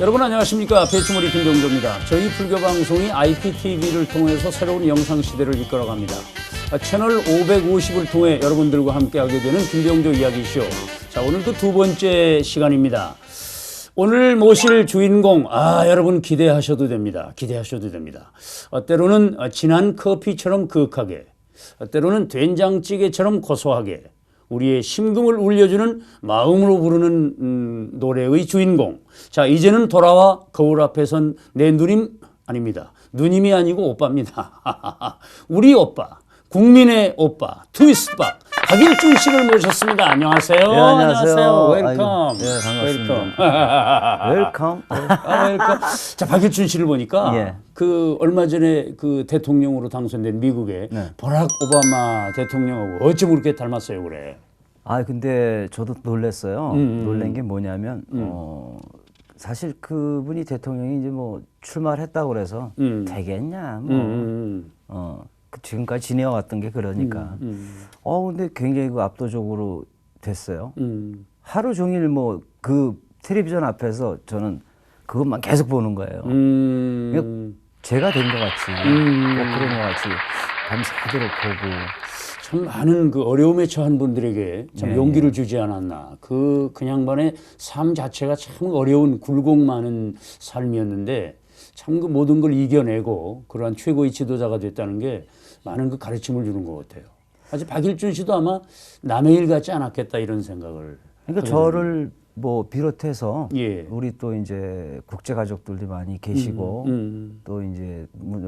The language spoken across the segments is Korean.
여러분 안녕하십니까. 배추머리 김병조입니다. 저희 불교방송이 IPTV를 통해서 새로운 영상시대를 이끌어갑니다. 채널 550을 통해 여러분들과 함께하게 되는 김병조 이야기쇼. 자, 오늘도 두 번째 시간입니다. 오늘 모실 주인공, 여러분 기대하셔도 됩니다. 기대하셔도 됩니다. 때로는 진한 커피처럼 그윽하게, 때로는 된장찌개처럼 고소하게, 우리의 심금을 울려주는 마음으로 부르는 노래의 주인공. 자, 이제는 돌아와 거울 앞에 선 내 누님 아닙니다. 누님이 아니고 오빠입니다. 우리 오빠, 국민의 오빠, 트위스트박 박일준 씨를 모셨습니다. 안녕하세요. 네, 안녕하세요. 웰컴. 네, 반갑습니다. 웰컴. 웰컴. 자, 박일준 씨를 보니까 예. 그 얼마 전에 그 대통령으로 당선된 미국의 버락 오바마 대통령하고 어쩜 그렇게 닮았어요, 그래? 근데 저도 놀랐어요. 놀란 게 뭐냐면, 사실 그분이 대통령이 이제 뭐 출마를 했다고 그래서 되겠냐, 지금까지 지내왔던 게 그러니까. 근데 굉장히 그 압도적으로 됐어요. 하루 종일 뭐 그 텔레비전 앞에서 저는 그것만 계속 보는 거예요. 그러니까 제가 된 것 같이, 꼭 그런 것 같이 밤새도록 보고. 참 많은 그 어려움에 처한 분들에게 참 용기를 주지 않았나. 그 양반의 삶 자체가 참 어려운 굴곡 많은 삶이었는데 참 그 모든 걸 이겨내고 그러한 최고의 지도자가 됐다는 게 많은 그 가르침을 주는 것 같아요. 아직 박일준 씨도 아마 남의 일 같지 않았겠다 이런 생각을. 그러니까 저를 뭐 비롯해서 예. 우리 또 이제 국제 가족들도 많이 계시고 또 이제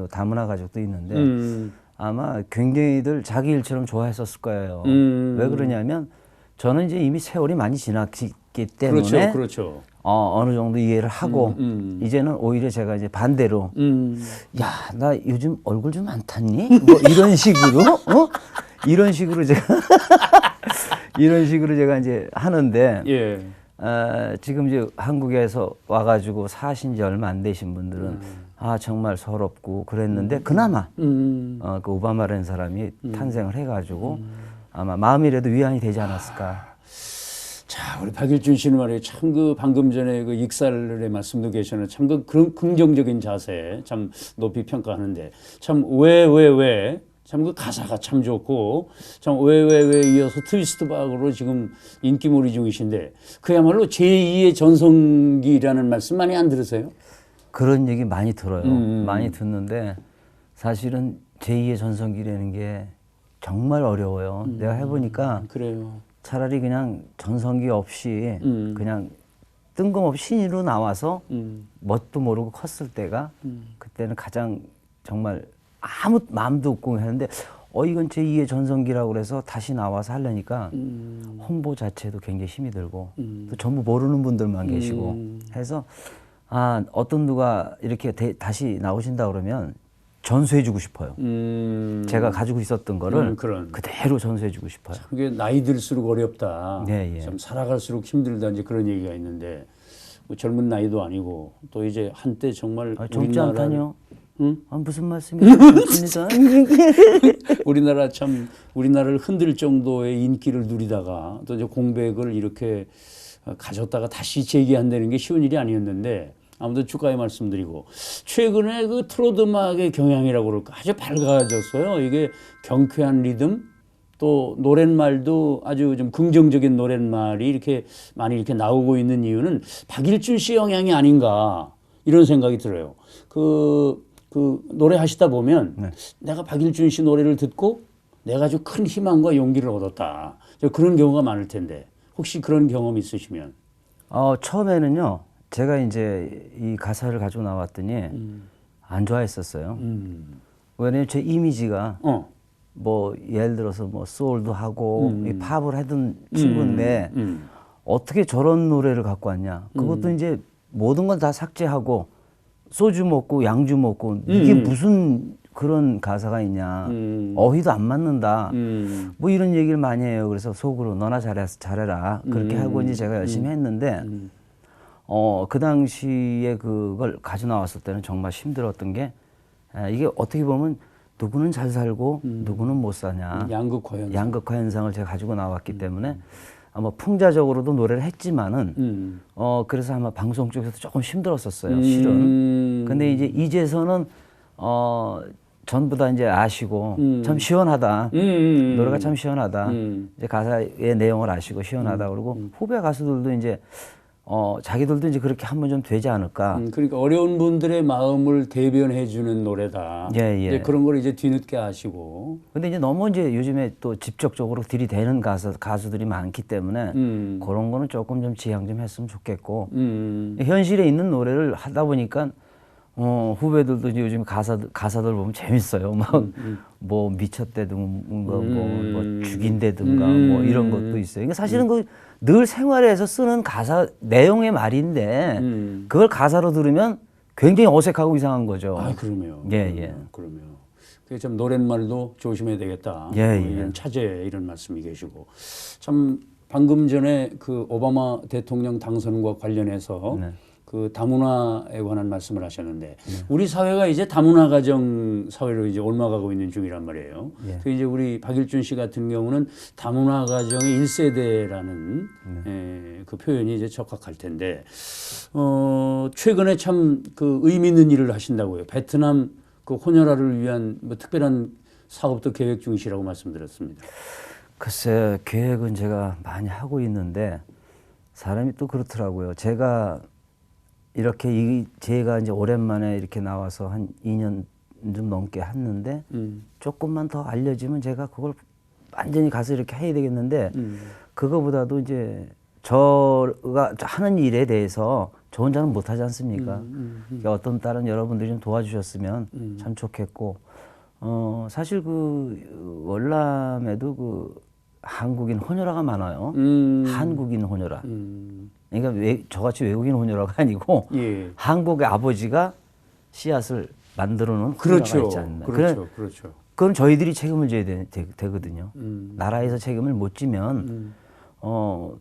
다문화 가족도 있는데 아마 굉장히들 자기 일처럼 좋아했었을 거예요. 왜 그러냐면 저는 이제 이미 세월이 많이 지났기 때문에 그렇죠. 어느 정도 이해를 하고 이제는 오히려 제가 이제 반대로 야, 나 요즘 얼굴 좀 안 탔니? 뭐 이런 식으로 이런 식으로 제가 이런 식으로 제가 이제 하는데 예. 지금 이제 한국에서 와가지고 사신 지 얼마 안 되신 분들은 정말 서럽고 그랬는데 그나마 그 오바마라는 사람이 탄생을 해가지고 아마 마음이라도 위안이 되지 않았을까. 자, 우리 박일준 씨는 말이에요. 참 그 방금 전에 그 익살의 말씀도 계셨는데 참 그 그런 긍정적인 자세 참 높이 평가하는데 참 왜 참 그 가사가 참 좋고 참 왜 이어서 트위스트 박으로 지금 인기몰이 중이신데 그야말로 제2의 전성기라는 말씀 많이 안 들으세요? 그런 얘기 많이 들어요. 많이 듣는데 사실은 제2의 전성기라는 게 정말 어려워요. 내가 해보니까 그래요. 차라리 그냥 전성기 없이 그냥 뜬금없이 신인으로 나와서 뭣도 모르고 컸을 때가 그때는 가장 정말 아무 마음도 없고 했는데 이건 제2의 전성기라고 그래서 다시 나와서 하려니까 홍보 자체도 굉장히 힘이 들고 또 전부 모르는 분들만 계시고 해서 어떤 누가 이렇게 다시 나오신다 그러면 전수해주고 싶어요. 제가 가지고 있었던 거를 그대로 전수해주고 싶어요. 그게 나이 들수록 어렵다. 예. 참 살아갈수록 힘들다 이제 그런 얘기가 있는데 뭐 젊은 나이도 아니고 또 이제 한때 정말 젊지 않다뇨. 무슨 말씀이세요? 우리나라를 흔들 정도의 인기를 누리다가 또 이제 공백을 이렇게 가졌다가 다시 재기한다는 게 쉬운 일이 아니었는데 아무튼 축하의 말씀드리고 최근에 그 트로트 음악의 경향이라고 그럴까 아주 밝아졌어요. 이게 경쾌한 리듬 또 노랫말도 아주 좀 긍정적인 노랫말이 이렇게 많이 이렇게 나오고 있는 이유는 박일준 씨 영향이 아닌가 이런 생각이 들어요. 그 노래 하시다 보면 내가 박일준 씨 노래를 듣고 내가 아주 큰 희망과 용기를 얻었다. 그런 경우가 많을 텐데 혹시 그런 경험 있으시면? 처음에는요. 제가 이제 이 가사를 가지고 나왔더니 안 좋아했었어요. 왜냐면 제 이미지가 뭐 예를 들어서 뭐 소울도 하고 이 팝을 하던 친구인데 어떻게 저런 노래를 갖고 왔냐. 그것도 이제 모든 걸 다 삭제하고 소주 먹고 양주 먹고 이게 무슨 그런 가사가 있냐. 어휘도 안 맞는다. 뭐 이런 얘기를 많이 해요. 그래서 속으로 너나 잘해라. 그렇게 하고 이제 제가 열심히 했는데 그 당시에 그걸 가져 나왔을 때는 정말 힘들었던 게 이게 어떻게 보면 누구는 잘 살고 누구는 못 사냐. 양극화 현상. 양극화 현상을 제가 가지고 나왔기 때문에 아마 풍자적으로도 노래를 했지만은 그래서 아마 방송 쪽에서 조금 힘들었었어요. 실은. 근데 이제 이제서는 전부 다 이제 아시고 참 시원하다. 노래가 참 시원하다. 이제 가사의 내용을 아시고 시원하다. 그러고 후배 가수들도 이제 자기들도 이제 그렇게 한번 좀 되지 않을까. 그러니까 어려운 분들의 마음을 대변해 주는 노래다. 예. 이제 그런 걸 이제 뒤늦게 아시고. 근데 이제 너무 이제 요즘에 또 직접적으로 들이대는 가수들이 많기 때문에 그런 거는 조금 좀 지양 좀 했으면 좋겠고. 현실에 있는 노래를 하다 보니까 후배들도 이제 요즘 가사들 보면 재밌어요. 막 뭐 미쳤대든가 뭐 죽인대든가 뭐 이런 것도 있어요. 그러니까 사실은 그 늘 생활에서 쓰는 가사 내용의 말인데 그걸 가사로 들으면 굉장히 어색하고 이상한 거죠. 아, 그러면. 예. 그러면. 그게 참 노랫말도 조심해야 되겠다. 이런 차제 이런 말씀이 계시고. 참 방금 전에 그 오바마 대통령 당선과 관련해서 그 다문화에 관한 말씀을 하셨는데 우리 사회가 이제 다문화 가정 사회로 이제 옮아가고 있는 중이란 말이에요. 그 이제 우리 박일준 씨 같은 경우는 다문화 가정의 1세대라는 그 표현이 이제 적합할 텐데 최근에 참 그 의미 있는 일을 하신다고요. 베트남 그 혼혈아를 위한 뭐 특별한 사업도 계획 중이시라고 말씀드렸습니다. 글쎄 계획은 제가 많이 하고 있는데 사람이 또 그렇더라고요. 제가 이제 오랜만에 이렇게 나와서 한 2년 좀 넘게 했는데 조금만 더 알려지면 제가 그걸 완전히 가서 이렇게 해야 되겠는데 그거보다도 이제 저가 하는 일에 대해서 저 혼자는 못하지 않습니까? 그러니까 어떤 다른 여러분들이 좀 도와주셨으면 참 좋겠고 사실 그 월남에도 그 한국인 혼혈아가 많아요. 한국인 혼혈아. 그러니까 저같이 외국인 혼혈아가 아니고 한국의 아버지가 씨앗을 만들어 놓은 혼혈아가 있지 않나. 그렇죠. 그건 저희들이 책임을 져야 되거든요. 나라에서 책임을 못 지면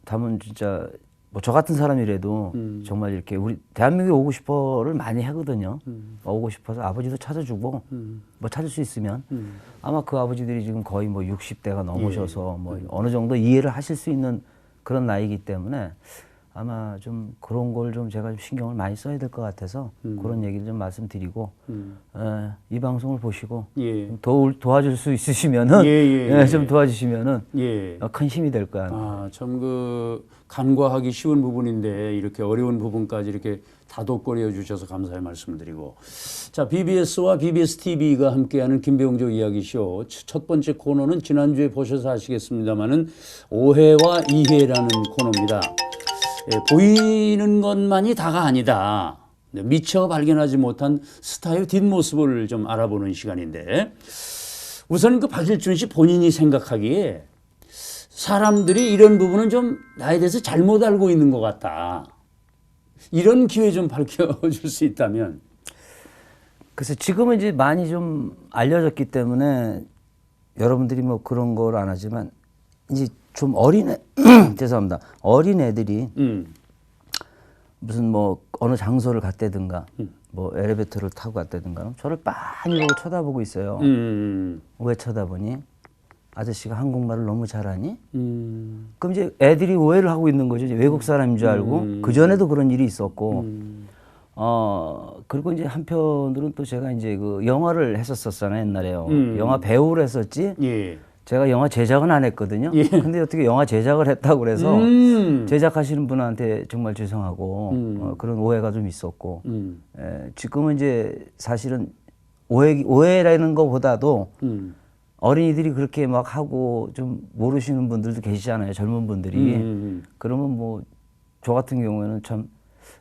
다만 진짜 뭐 저 같은 사람이라도 정말 이렇게 우리 대한민국에 오고 싶어를 많이 하거든요. 오고 싶어서 아버지도 찾아주고 뭐 찾을 수 있으면 아마 그 아버지들이 지금 거의 뭐 60대가 넘으셔서 뭐 어느 정도 이해를 하실 수 있는 그런 나이이기 때문에 아마 좀 그런 걸 좀 제가 좀 신경을 많이 써야 될 것 같아서 그런 얘기를 좀 말씀드리고 이 방송을 보시고 좀 도와줄 수 있으시면은 좀 도와주시면은 큰 힘이 될 거야. 참 그 간과하기 쉬운 부분인데 이렇게 어려운 부분까지 이렇게 다독거려 주셔서 감사의 말씀드리고 자 BBS와 BBS TV가 함께하는 김병조 이야기쇼 첫 번째 코너는 지난주에 보셔서 아시겠습니다만은 오해와 이해라는 코너입니다. 보이는 것만이 다가 아니다. 미처 발견하지 못한 스타의 뒷모습을 좀 알아보는 시간인데 우선 그 박일준 씨 본인이 생각하기에 사람들이 이런 부분은 좀 나에 대해서 잘못 알고 있는 것 같다. 이런 기회 좀 밝혀줄 수 있다면. 그래서 지금은 이제 많이 좀 알려졌기 때문에 여러분들이 뭐 그런 걸 안 하지만 이제 좀 죄송합니다. 어린 애들이 무슨 뭐 어느 장소를 갔다든가 뭐 엘리베이터를 타고 갔다든가 저를 빤히 보고 쳐다보고 있어요. 왜 쳐다보니? 아저씨가 한국말을 너무 잘하니? 그럼 이제 애들이 오해를 하고 있는 거죠. 이제 외국 사람인 줄 알고 그 전에도 그런 일이 있었고 그리고 이제 한편으로는 또 제가 이제 그 영화를 했었잖아요 옛날에요. 영화 배우를 했었지. 제가 영화 제작은 안 했거든요. 근데 어떻게 영화 제작을 했다고 그래서 제작하시는 분한테 정말 죄송하고 그런 오해가 좀 있었고 지금은 이제 사실은 오해라는 것보다도 어린이들이 그렇게 막 하고 좀 모르시는 분들도 계시잖아요. 젊은 분들이. 그러면 뭐 저 같은 경우에는 참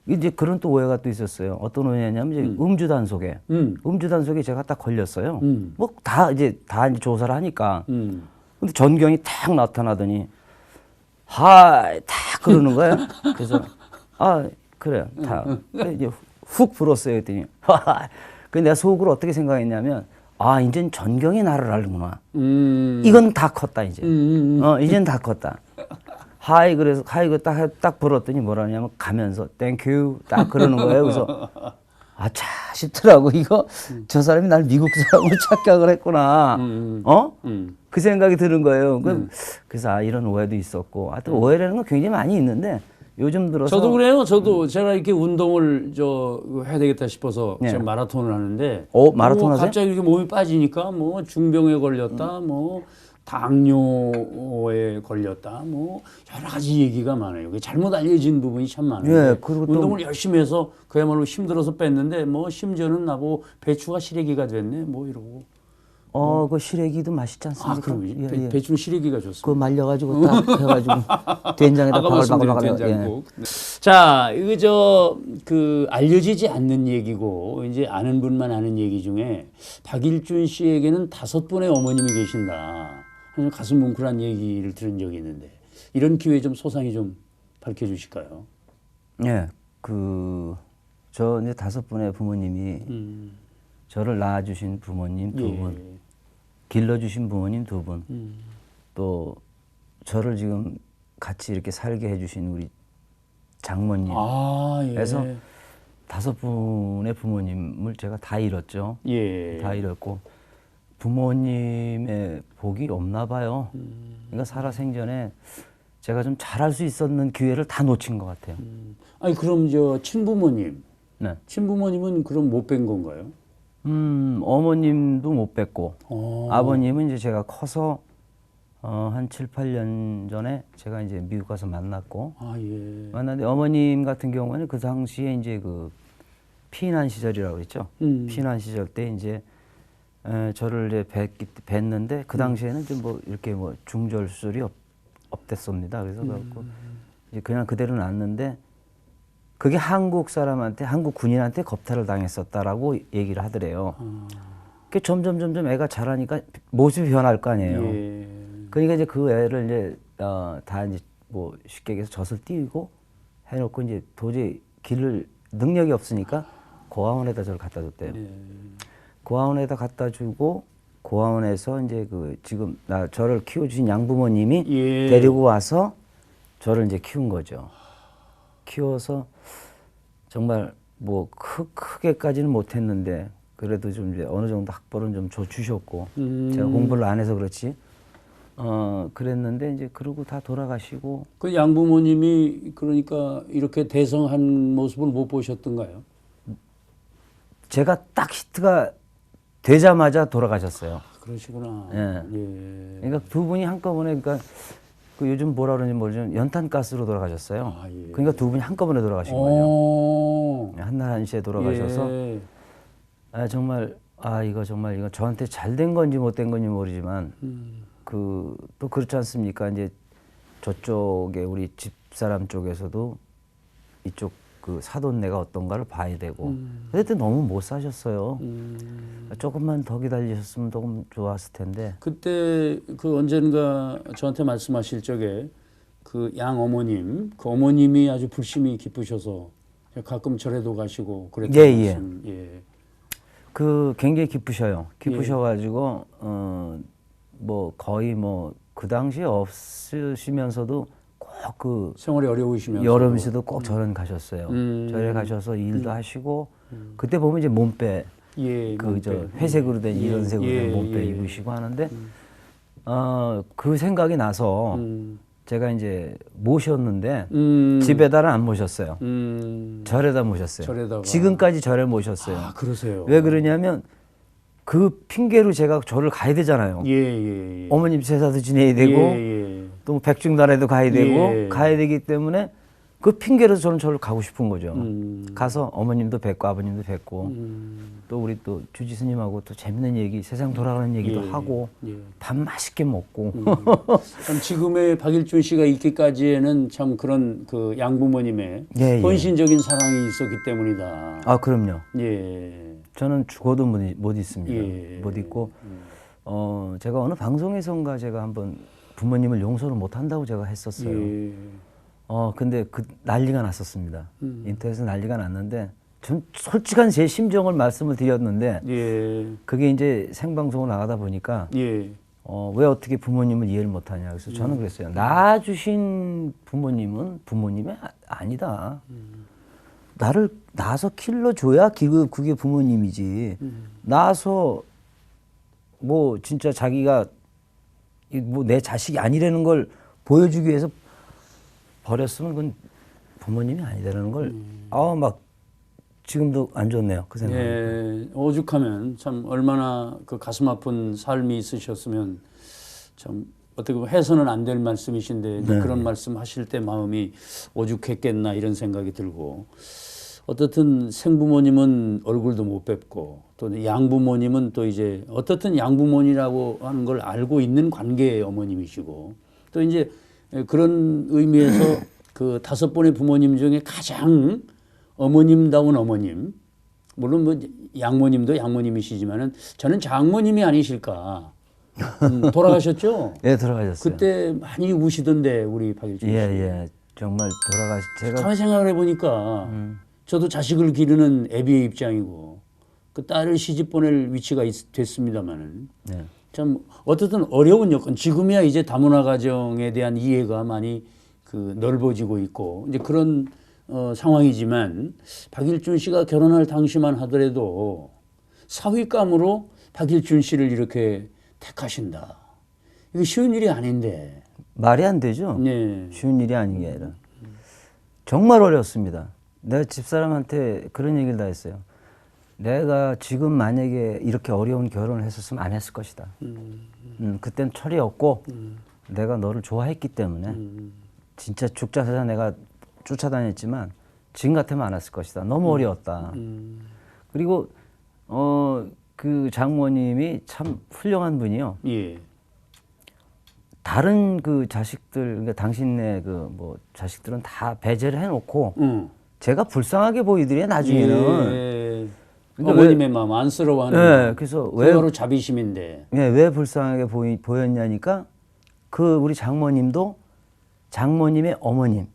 이제 그런 또 오해가 또 있었어요. 어떤 오해냐면 이제 음주 단속에 제가 딱 걸렸어요. 뭐 이제 조사를 하니까. 근데 전경이 탁 나타나더니 하이 탁 그러는 거예요. 그래서 그래요. 이제 훅 불었어요. 그랬더니 근데 내가 속으로 어떻게 생각했냐면 이젠 전경이 나를 알는구나. 이건 다 컸다 이제. 이젠 다 컸다. 그래서 딱 불었더니 뭐라냐면 가면서 땡큐 딱 그러는 거예요. 그래서 아차 싶더라고. 이거 저 사람이 날 미국 사람으로 착각을 했구나. 그 생각이 드는 거예요. 그래서 아, 이런 오해도 있었고, 하여튼 오해라는 건 굉장히 많이 있는데 요즘 들어서 저도 그래요. 저도 제가 이렇게 운동을 해야 되겠다 싶어서 네. 제가 마라톤을 하는데 마라톤 하세요? 갑자기 이렇게 몸이 빠지니까 뭐 중병에 걸렸다, 뭐 당뇨에 걸렸다, 뭐 여러 가지 얘기가 많아요. 잘못 알려진 부분이 참 많아요. 예, 그리고 또 운동을 열심히 해서 그야말로 힘들어서 뺐는데 뭐 심지어는 나보고 배추가 시래기가 됐네, 뭐 이러고. 그 시래기도 맛있지 않습니까? 그럼 예, 예. 배추는 시래기가 좋습니다. 그거 말려가지고 딱 해가지고 된장에다 아까 말씀드린 바글바글 된장국. 자, 이거 그 알려지지 않는 얘기고 이제 아는 분만 아는 얘기 중에 박일준 씨에게는 5분의 어머님이 계신다. 하는 가슴 뭉클한 얘기를 들은 적이 있는데 이런 기회에 좀 소상히 좀 밝혀주실까요? 예, 저 이제 5분의 부모님이 저를 낳아주신 부모님 2분, 길러주신 부모님 2분, 또 저를 지금 같이 이렇게 살게 해주신 우리 장모님. 그래서 5분의 부모님을 제가 다 잃었죠. 다 잃었고 부모님의 복이 없나 봐요. 그러니까 살아생전에 제가 좀 잘할 수 있었는 기회를 다 놓친 것 같아요. 아니 그럼 저 친부모님, 네. 친부모님은 그럼 못 뵌 건가요? 어머님도 못 뵙고 아버님은 이제 제가 커서 한 7, 8년 전에 제가 이제 미국 가서 만났고 만났는데 어머님 같은 경우에는 그 당시에 이제 그 피난 시절이라고 그랬죠. 피난 시절 때 이제 저를 이제 뵀는데 그 당시에는 좀 뭐 이렇게 뭐 중절 수술이 없댔습니다. 그래서 그래갖고 이제 그냥 그대로 놨는데 그게 한국 사람한테, 한국 군인한테 겁탈을 당했었다라고 얘기를 하더래요. 그 점점 애가 자라니까 모습이 변할 거 아니에요. 그러니까 이제 그 애를 이제 다 이제 뭐 쉽게 얘기해서 젖을 띄우고 해놓고 이제 도저히 길을 능력이 없으니까 고아원에다 저를 갖다 줬대요. 고아원에다 갖다 주고 고아원에서 이제 지금 저를 키워주신 양부모님이 데리고 와서 저를 이제 키운 거죠. 키워서 정말 뭐 크게까지는 못했는데 그래도 좀 이제 어느 정도 학벌은 좀 주셨고 제가 공부를 안 해서 그렇지 그랬는데 이제 그러고 다 돌아가시고 그 양부모님이 그러니까 이렇게 대성한 모습을 못 보셨던가요? 제가 딱 히트가 되자마자 돌아가셨어요. 그러시구나. 그러니까 두 분이 한꺼번에 그러니까 그 요즘 뭐라 그러는지 모르지만 연탄가스로 돌아가셨어요. 그러니까 두 분이 한꺼번에 돌아가신 거예요. 한날 한시에 돌아가셔서 정말 이거 저한테 잘 된 건지 못 된 건지 모르지만 또 그렇지 않습니까? 이제 저쪽에 우리 집사람 쪽에서도 이쪽 그 사돈네가 어떤가를 봐야 되고 그때 너무 못 사셨어요. 조금만 더 기다리셨으면 조금 좋았을 텐데. 그때 그 언젠가 저한테 말씀하실 적에 그 양어머님, 그 어머님이 아주 불심이 깊으셔서 가끔 절에도 가시고 그랬던 말씀. 그 굉장히 기쁘셔요. 기쁘셔가지고 뭐 거의 뭐 그 당시에 없으시면서도 꼭 그 생활이 어려우시면서 여름에도 꼭 절은 가셨어요. 절에 가셔서 일도 하시고 그때 보면 이제 몸빼 회색으로 된 이런색으로 된 몸빼 입으시고 하는데 그 생각이 나서 제가 이제 모셨는데 집에다는 안 모셨어요. 절에다 모셨어요. 절에다가. 지금까지 절에 모셨어요. 그러세요. 왜 그러냐면 그 핑계로 제가 절을 가야 되잖아요. 어머님 제사도 지내야 되고 또 백중단에도 가야 되고 가야 되기 때문에 그 핑계로 저는 절을 가고 싶은 거죠. 가서 어머님도 뵙고 아버님도 뵙고 또 우리 또 주지 스님하고 또 재밌는 얘기, 세상 돌아가는 얘기도 하고 밥 맛있게 먹고. 참 지금의 박일준 씨가 있기까지에는 참 그런 그 양부모님의 헌신적인 사랑이 있었기 때문이다. 그럼요. 저는 죽어도 못 잊습니다. 못 잊고 제가 어느 방송에선가 제가 한번 부모님을 용서를 못 한다고 제가 했었어요. 근데 그 난리가 났었습니다. 인터넷에서 난리가 났는데 전 솔직한 제 심정을 말씀을 드렸는데 그게 이제 생방송으로 나가다 보니까 왜 어떻게 부모님을 이해를 못하냐. 그래서 저는 그랬어요. 낳아주신 부모님은 부모님이 아니다. 나를 낳아서 길러줘야 그게 부모님이지. 낳아서 뭐 진짜 자기가 뭐 내 자식이 아니라는 걸 보여주기 위해서 버렸으면 그건 부모님이 아니라는 걸 막 지금도 안 좋네요. 그 생각. 예, 오죽하면 참 얼마나 그 가슴 아픈 삶이 있으셨으면 참 어떻게 보면 해서는 안 될 말씀이신데 이제 그런 말씀 하실 때 마음이 오죽했겠나 이런 생각이 들고 어떻든 생부모님은 얼굴도 못 뵙고 또 양부모님은 또 이제 어떻든 양부모님이라고 하는 걸 알고 있는 관계의 어머님이시고 또 이제 그런 의미에서 그 5번의 부모님 중에 가장 어머님다운 어머님 물론 뭐 양모님도 양모님이시지만은 저는 장모님이 아니실까. 돌아가셨죠? 예, 돌아가셨어요. 그때 많이 우시던데 우리 박일준 씨. 예. 정말 제가 가만 생각을 해보니까 저도 자식을 기르는 애비의 입장이고 그 딸을 시집 보낼 위치가 됐습니다만은 네. 참 어쨌든 어려운 여건 지금이야 이제 다문화 가정에 대한 이해가 많이 그 넓어지고 있고 이제 그런 상황이지만 박일준 씨가 결혼할 당시만 하더라도 사위감으로 박일준 씨를 이렇게 택하신다. 이거 쉬운 일이 아닌데. 말이 안 되죠. 네. 쉬운 일이 아닌 게 아니라 정말 어려웠습니다. 내가 집사람한테 그런 얘기를 다 했어요. 내가 지금 만약에 이렇게 어려운 결혼을 했었으면 안 했을 것이다. 그땐 철이 없고 내가 너를 좋아했기 때문에 진짜 죽자 사자 내가 쫓아다녔지만 지금 같으면 안 했을 것이다. 너무 어려웠다. 그리고 그 장모님이 참 훌륭한 분이요. 예. 다른 그 자식들, 그러니까 당신네 그 뭐 자식들은 다 배제를 해놓고 제가 불쌍하게 보이더래 나중에는. 예. 그러니까 어머님의 마음 안쓰러워하는. 네, 그래서 왜 바로 자비심인데. 예, 왜 불쌍하게 보였냐니까 그 우리 장모님도 장모님의 어머님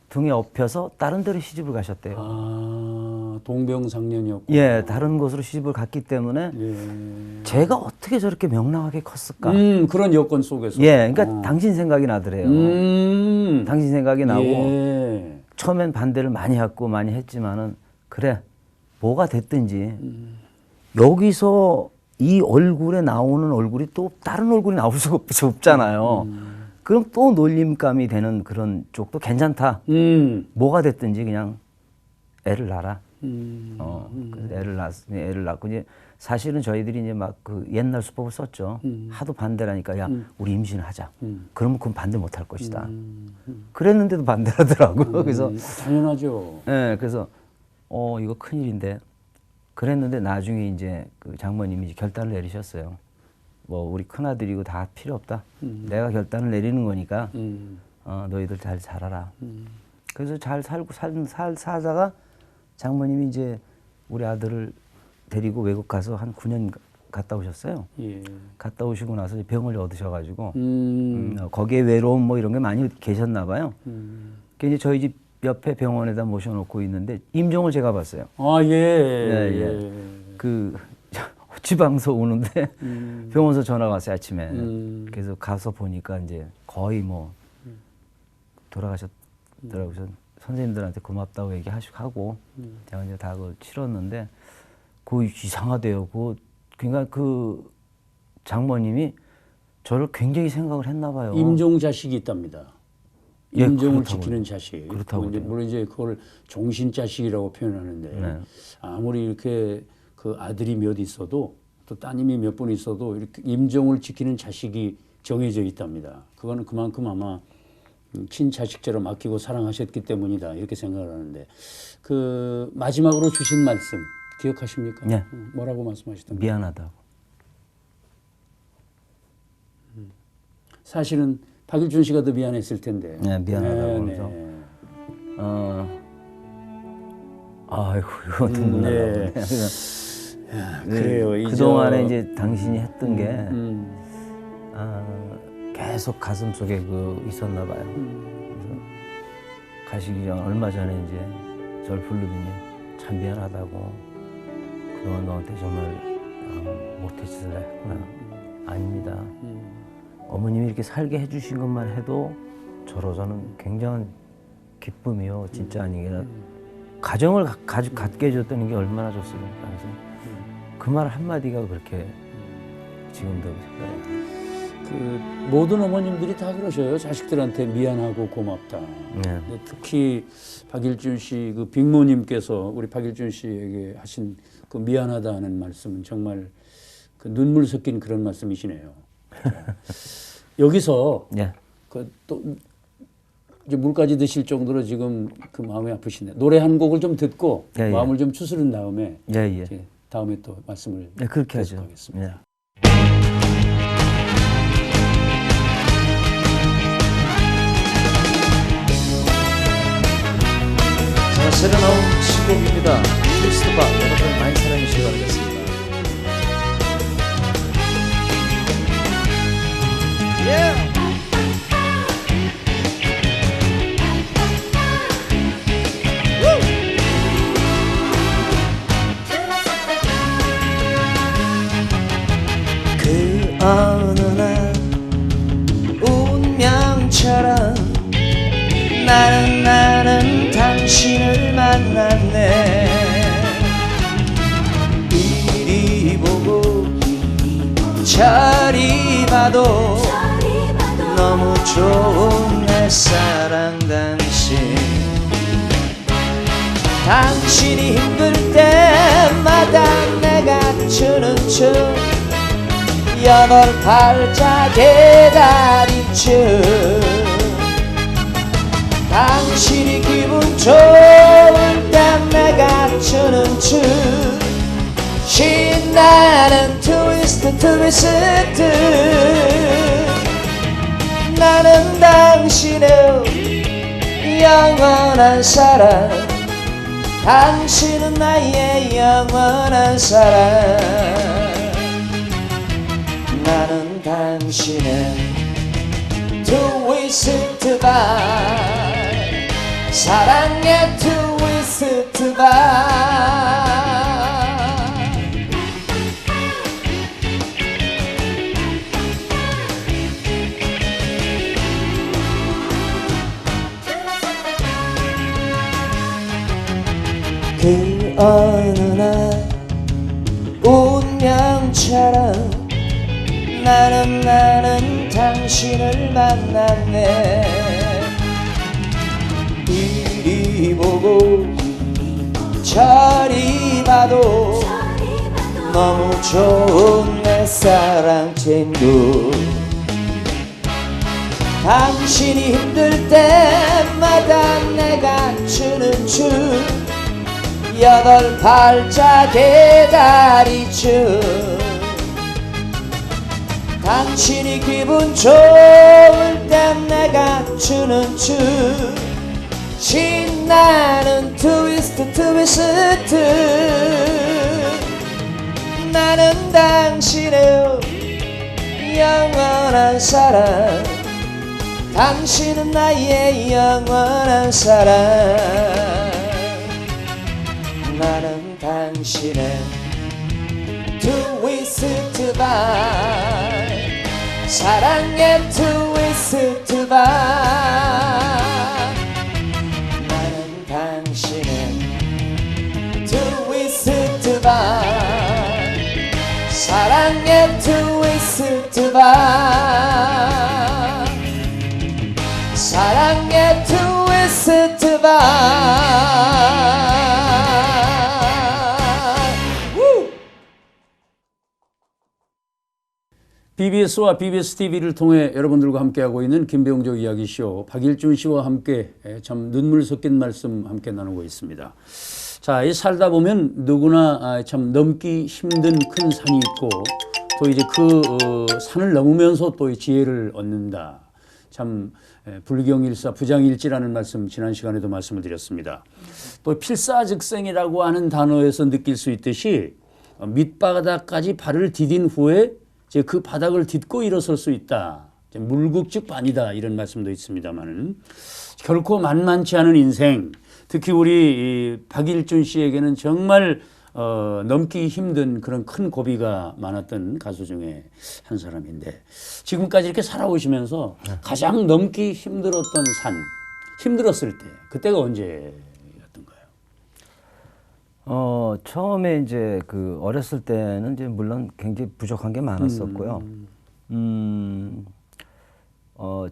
등에 업혀서 다른 데로 시집을 가셨대요. 아, 동병상련이었고. 예, 다른 곳으로 시집을 갔기 때문에 예. 제가 어떻게 저렇게 명랑하게 컸을까? 그런 여건 속에서. 예, 그러니까 당신 생각이 나더래요. 당신 생각이 나고 예. 처음엔 반대를 많이 했고 많이 했지만은 그래 뭐가 됐든지 여기서 이 얼굴에 나오는 얼굴이 또 다른 얼굴이 나올 수가 없잖아요. 그럼 또 놀림감이 되는 그런 쪽도 괜찮다. 뭐가 됐든지 그냥 애를 낳아라. 그래서 애를 낳고 이제 사실은 저희들이 이제 막 그 옛날 수법을 썼죠. 하도 반대를 하니까 야 우리 임신을 하자. 그러면 그건 반대 못 할 것이다. 그랬는데도 반대를 하더라고요. 그래서 당연하죠. 네, 그래서 이거 큰일인데 그랬는데 나중에 이제 그 장모님이 이제 결단을 내리셨어요. 뭐 우리 큰아들이고 다 필요 없다. 내가 결단을 내리는 거니까 너희들 잘 살아라. 그래서 잘 살고 살다가 장모님이 이제 우리 아들을 데리고 외국 가서 한 9년 갔다 오셨어요. 예. 갔다 오시고 나서 병을 얻으셔가지고 거기에 외로움 뭐 이런 게 많이 계셨나 봐요. 그 이제 저희 집 옆에 병원에다 모셔놓고 있는데 임종을 제가 봤어요. 아 예. 예. 그 지방서 오는데 병원서 전화가 왔어요 아침에. 그래서 가서 보니까 이제 거의 뭐 돌아가셨더라고요. 그래서 선생님들한테 고맙다고 얘기하고 제가 이제 다 그걸 치렀는데 그 이상하대요. 그러니까 그 장모님이 저를 굉장히 생각을 했나 봐요. 임종 자식이 있답니다. 예, 임종을 그렇다고요. 지키는 자식. 그렇다고 이제 물론 이제 그걸 종신 자식이라고 표현하는데 네. 아무리 이렇게 그 아들이 몇 있어도 또 따님이 몇 분 있어도 이렇게 임종을 지키는 자식이 정해져 있답니다. 그거는 그만큼 아마 친자식처럼 아끼고 사랑하셨기 때문이다 이렇게 생각을 하는데 그 마지막으로 주신 말씀 기억하십니까? 네. 뭐라고 말씀하시던가요? 미안하다고. 사실은 박일준 씨가 더 미안했을 텐데. 네, 미안하다고 그러죠. 아이고 이거 눈물 나네. 그래요. 그 동안에 이제 당신이 했던 게 계속 가슴 속에 있었나 봐요. 그래서 가시기 전 얼마 전에 이제 저를 부르더니 참 미안하다고 그동안 너한테 정말 못된 짓을 했구나. 아닙니다. 어머님이 이렇게 살게 해주신 것만 해도 저로서는 굉장한 기쁨이요. 진짜 아니라 가정을 갖게 해줬다는 게 얼마나 좋습니까. 그래서 그 말 한마디가 그렇게 지금도 생각해요. 그 모든 어머님들이 다 그러셔요. 자식들한테 미안하고 고맙다. 네. 근데 특히 박일준 씨 그 빅모님께서 우리 박일준 씨에게 하신 그 미안하다는 말씀은 정말 그 눈물 섞인 그런 말씀이시네요. 여기서 네. 그 또 이제 물까지 드실 정도로 지금 그 마음이 아프시네. 노래 한 곡을 좀 듣고 예, 예. 마음을 좀 추스른 다음에 예. 이제 다음에 또 말씀을 네, 그렇게 하죠. 계속하겠습니다. 네. 자, 새로 나온 신곡입니다. 트위스트바 여러분 많이 사랑해 주시기 바라겠습니다. 그 어느 날 운명처럼 나는 당신을 만났네. 이리 보고 저리 봐도 너무 좋은 내 사랑 당신. 당신이 힘들 때마다 내가 주는 춤 여덟 발짝의 다리춤. 당신이 기분 좋을 때 내가 추는 춤 신나는 트위스트 트위스트. 나는 당신의 영원한 사랑. 당신은 나의 영원한 사랑. 나는 당신의 트위스트 바 사랑의 트위스트 바. 그 어느 날 운명처럼 나는 당신을 만났네. 이리 보고 저리 봐도 너무 좋은 내 사랑 친구. 당신이 힘들 때마다 내가 추는 춤 여덟 발짝의 다리춤. 당신이 기분 좋을 때 내가 추는 춤 신나는 트위스트 트위스트. 나는 당신의 영원한 사랑. 당신은 나의 영원한 사랑. 나는 당신의 트위스트 바 사랑의 트위스트 바. 나는 당신의 트위스트 바 사랑의 트위스트 바 사랑의 트위스트 바. BBS와 BBS TV를 통해 여러분들과 함께하고 있는 김병조 이야기쇼 박일준 씨와 함께 참 눈물 섞인 말씀 함께 나누고 있습니다. 자, 이 살다 보면 누구나 참 넘기 힘든 큰 산이 있고 또 이제 그 산을 넘으면서 또 지혜를 얻는다. 참 불경일사 부장일지라는 말씀 지난 시간에도 말씀을 드렸습니다. 또 필사즉생이라고 하는 단어에서 느낄 수 있듯이 밑바닥까지 발을 디딘 후에 이제 그 바닥을 딛고 일어설 수 있다. 물국즉반이다 이런 말씀도 있습니다만은 결코 만만치 않은 인생. 특히 우리 박일준 씨에게는 정말 넘기 힘든 그런 큰 고비가 많았던 가수 중에 한 사람인데 지금까지 이렇게 살아오시면서 가장 넘기 힘들었던 산 힘들었을 때 그때가 언제였던가요? 처음에 이제 그 어렸을 때는 이제 물론 굉장히 부족한 게 많았었고요.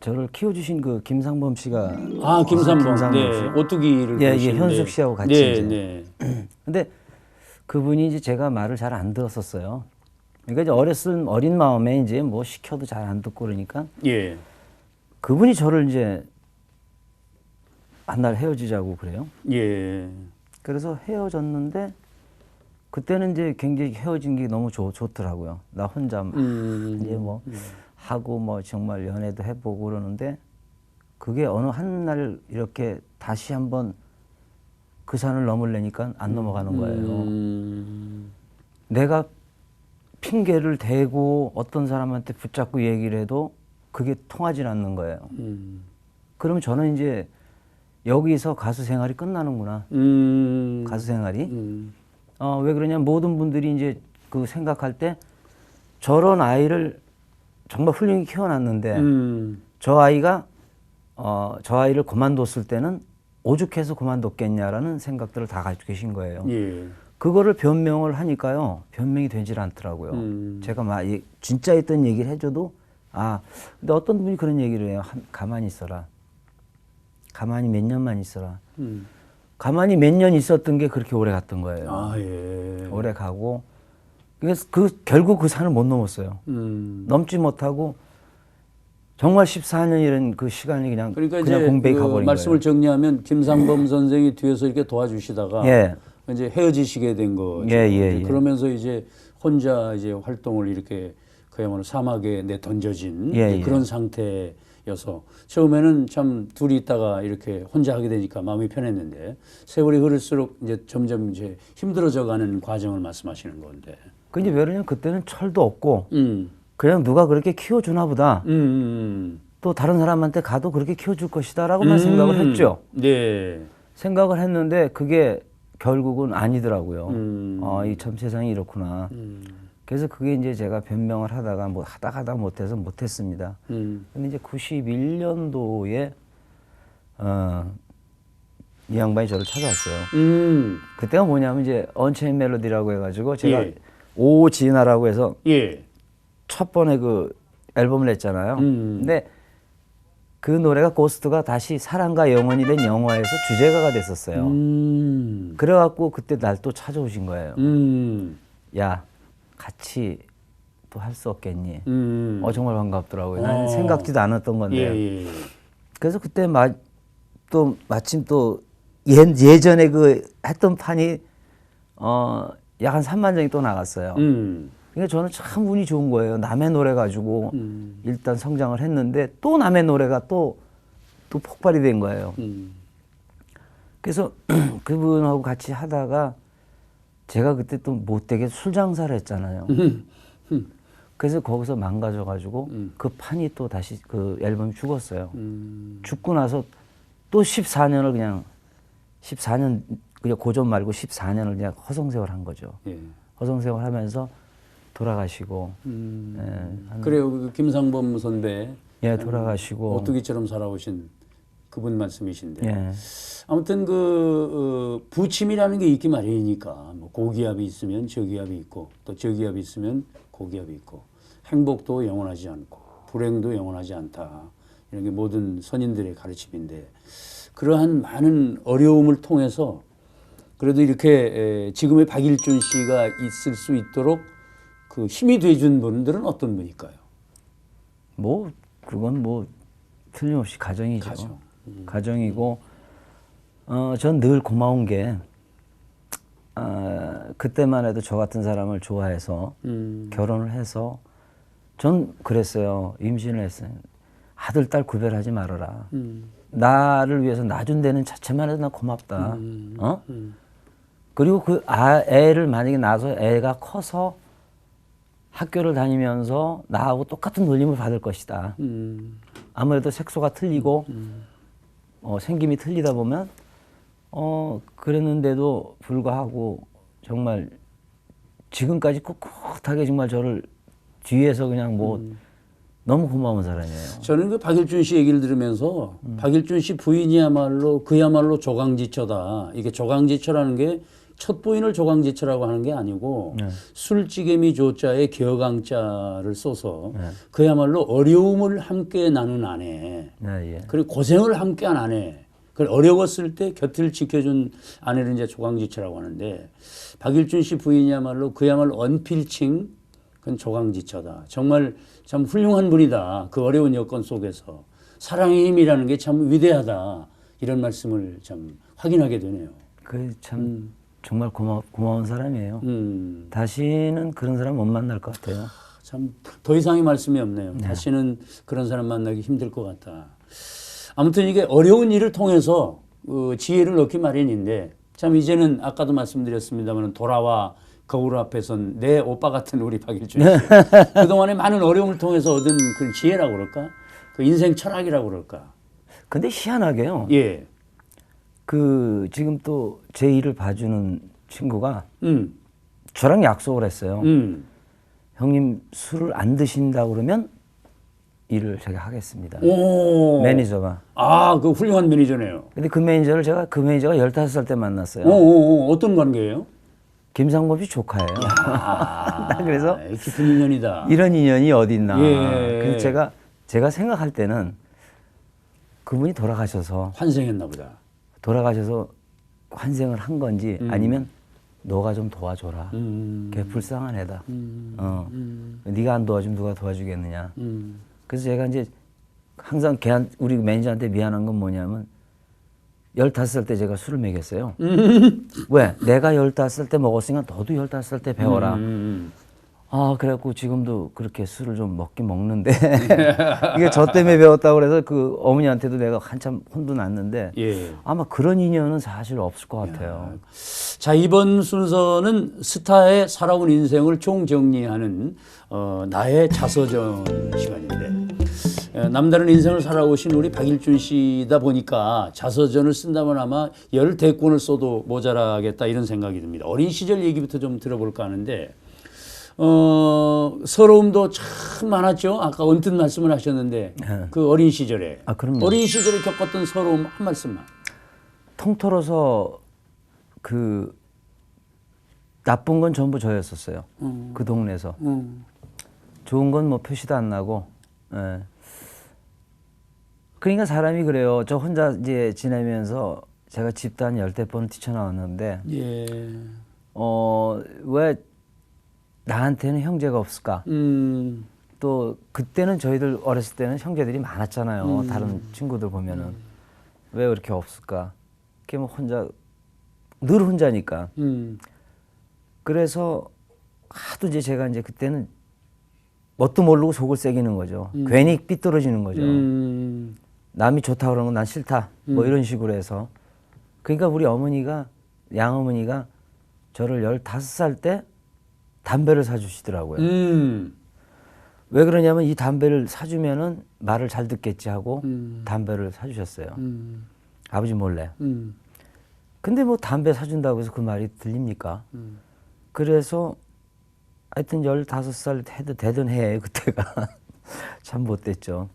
저를 키워주신 그 김상범 씨가 김삼봉. 네. 오뚜기를 예, 부르시는데. 현숙 씨하고 같이 네, 이제. 네. 근데 그분이 이제 제가 말을 잘 안 들었었어요. 그러니까 이제 어린 마음에 이제 뭐 시켜도 잘 안 듣고 그러니까 예. 그분이 저를 이제 한 날 헤어지자고 그래요. 예. 그래서 헤어졌는데 그때는 이제 굉장히 헤어진 게 너무 좋더라고요. 나 혼자 막 이제 뭐 하고 뭐 정말 연애도 해보고 그러는데 그게 어느 한 날 이렇게 다시 한번 그 산을 넘으려니까 안 넘어가는 거예요. 내가 핑계를 대고 어떤 사람한테 붙잡고 얘기를 해도 그게 통하지 않는 거예요. 그러면 저는 이제 여기서 가수 생활이 끝나는구나. 가수 생활이. 왜 그러냐면 모든 분들이 이제 그 생각할 때 저런 아이를 정말 훌륭히 키워놨는데 저 아이를 그만뒀을 때는 오죽해서 그만뒀겠냐라는 생각들을 다 가지고 계신 거예요. 예. 그거를 변명을 하니까요. 변명이 되질 않더라고요. 제가 막 진짜 있던 얘기를 해줘도 근데 어떤 분이 그런 얘기를 해요. 가만히 있어라. 가만히 몇 년만 있어라. 가만히 몇 년 있었던 게 그렇게 오래 갔던 거예요. 예. 오래 가고 그래서 결국 그 산을 못 넘었어요. 넘지 못하고 정말 14년이라는 그 시간이 그냥 이제 공백이 가버린 말씀을 거예요. 정리하면 김상범 선생이 뒤에서 이렇게 도와주시다가 예. 이제 헤어지시게 된 거죠. 예. 그러면서 이제 혼자 이제 활동을 이렇게 그야말로 사막에 던져진 그런 상태여서 처음에는 참 둘이 있다가 이렇게 혼자 하게 되니까 마음이 편했는데 세월이 흐를수록 이제 점점 이제 힘들어져가는 과정을 말씀하시는 건데. 근데 왜 그러냐면 그때는 철도 없고 그냥 누가 그렇게 키워주나 보다. 또 다른 사람한테 가도 그렇게 키워줄 것이다라고만 생각을 했죠. 네. 생각을 했는데 그게 결국은 아니더라고요. 이 참 세상이 이렇구나. 그래서 그게 이제 제가 변명을 하다가 뭐 하다 못해서 못했습니다. 근데 이제 91년도에 이 양반이 저를 찾아왔어요. 그때가 뭐냐면 이제 언체인 멜로디라고 해가지고 제가 오지나라고 해서 첫 번에 그 앨범을 냈잖아요. 근데 그 노래가 고스트가 다시 사랑과 영원이 된 영화에서 주제가가 됐었어요. 그래갖고 그때 날 또 찾아오신 거예요. 야, 같이 또 할 수 없겠니? 정말 반갑더라고요. 나는 생각지도 않았던 건데. 그래서 그때 또 마침 또 예전에 그 했던 판이 약 한 3만 장이 또 나갔어요. 그러니까 저는 참 운이 좋은 거예요. 남의 노래 가지고 일단 성장을 했는데 또 남의 노래가 또 폭발이 된 거예요. 그래서 그분하고 같이 하다가 제가 그때 또 못되게 술 장사를 했잖아요. 그래서 거기서 망가져가지고 그 판이 또 다시 그 앨범이 죽었어요. 죽고 나서 또 14년 그냥 고전 말고 14년을 그냥 허송세월 한 거죠. 허송세월 하면서 돌아가시고. 그래요. 그 김상범 선배. 돌아가시고. 오뚜기처럼 살아오신 그분 말씀이신데. 아무튼 부침이라는 게 있기 마련이니까 뭐 고기압이 있으면 저기압이 있고 또 저기압이 있으면 고기압이 있고 행복도 영원하지 않고 불행도 영원하지 않다. 이런 게 모든 선인들의 가르침인데 그러한 많은 어려움을 통해서 그래도 이렇게 지금의 박일준 씨가 있을 수 있도록 그 힘이 돼준 분들은 어떤 분일까요? 그건 틀림없이 가정이죠. 가정이고, 전 늘 고마운 게, 그때만 해도 저 같은 사람을 좋아해서 결혼을 해서 전 그랬어요. 임신을 했어요. 아들, 딸 구별하지 말아라. 나를 위해서 낳아준다는 자체만 해도 나 고맙다. 그리고 애를 만약에 낳아서 애가 커서 학교를 다니면서 나하고 똑같은 놀림을 받을 것이다. 아무래도 색소가 틀리고 생김이 틀리다 보면 그랬는데도 불구하고 정말 지금까지 꿋꿋하게 정말 저를 뒤에서 그냥 너무 고마운 사람이에요. 저는 그 박일준 씨 얘기를 들으면서 박일준 씨 부인이야말로 그야말로 조강지처다. 이게 조강지처라는 게 첫 부인을 조강지처라고 하는 게 아니고 술찌개미 조자에 기어강자를 써서 그야말로 어려움을 함께 나눈 아내. 예. 그리고 고생을 함께한 아내. 그 어려웠을 때 곁을 지켜준 아내를 이제 조강지처라고 하는데 박일준 씨 부인이야말로 그야말로 언필칭 그건 조강지처다. 정말 참 훌륭한 분이다. 그 어려운 여건 속에서 사랑의 힘이라는 게 참 위대하다. 이런 말씀을 참 확인하게 되네요. 그 참 정말 고마운 사람이에요. 다시는 그런 사람 못 만날 것 같아요. 참 더 이상의 말씀이 없네요. 다시는 그런 사람 만나기 힘들 것 같다. 아무튼 이게 어려운 일을 통해서 지혜를 얻기 마련인데 참 이제는 아까도 말씀드렸습니다만 돌아와 거울 앞에선 내 오빠 같은 우리 박일준 씨. 그동안에 많은 어려움을 통해서 얻은 그 지혜라고 그럴까? 그 인생 철학이라고 그럴까? 근데 희한하게요. 예. 그 지금 또 제 일을 봐주는 친구가 저랑 약속을 했어요. 형님 술을 안 드신다 그러면 일을 제가 하겠습니다. 오. 매니저가. 아, 그 훌륭한 매니저네요. 근데 그 매니저를 제가 그 매니저가 15살 때 만났어요. 어떤 관계예요? 김상범 씨 조카예요. 그래서 깊은 인연이다. 이런 인연이 어딨나. 예. 그래서 제가 생각할 때는 그분이 돌아가셔서 환생을 한 건지 아니면 너가 좀 도와줘라. 걔 불쌍한 애다. 네가 안 도와주면 누가 도와주겠느냐. 그래서 제가 이제 항상 우리 매니저한테 미안한 건 뭐냐면 15살 때 제가 술을 먹였어요. 왜? 내가 15살 때 먹었으니까 너도 15살 때 배워라. 아, 그래갖고 지금도 그렇게 술을 좀 먹긴 먹는데 이게 저 때문에 배웠다고 그래서 그 어머니한테도 내가 한참 혼도 났는데 예. 아마 그런 인연은 사실 없을 것 같아요. 자, 이번 순서는 스타의 살아온 인생을 총정리하는 나의 자서전 시간인데 남다른 인생을 살아오신 우리 박일준 씨다 보니까 자서전을 쓴다면 아마 10대권을 써도 모자라겠다 이런 생각이 듭니다. 어린 시절 얘기부터 좀 들어볼까 하는데 서러움도 참 많았죠. 아까 언뜻 말씀을 하셨는데 그 어린 시절에 그럼요. 어린 시절에 겪었던 서러움 한 말씀만. 통틀어서 그 나쁜 건 전부 저였었어요. 그 동네에서. 좋은 건 뭐 표시도 안 나고. 예. 그러니까 사람이 그래요. 저 혼자 이제 지내면서 제가 집도 한 10번 뛰쳐나왔는데 예. 왜 나한테는 형제가 없을까? 또 그때는 저희들 어렸을 때는 형제들이 많았잖아요. 다른 친구들 보면은 왜 그렇게 없을까? 그게 뭐 늘 혼자니까. 그래서 하도 이제 제가 이제 그때는 뭣도 모르고 속을 새기는 거죠. 괜히 삐뚤어지는 거죠. 남이 좋다 그러는 건 난 싫다. 뭐 이런 식으로 해서. 그러니까 우리 어머니가 양어머니가 저를 15살 때 담배를 사주시더라고요. 왜 그러냐면 이 담배를 사주면은 말을 잘 듣겠지 하고 담배를 사주셨어요. 아버지 몰래. 근데 뭐 담배 사준다고 해서 그 말이 들립니까? 그래서 하여튼 15살 되던 해에 그때가 참 못됐죠.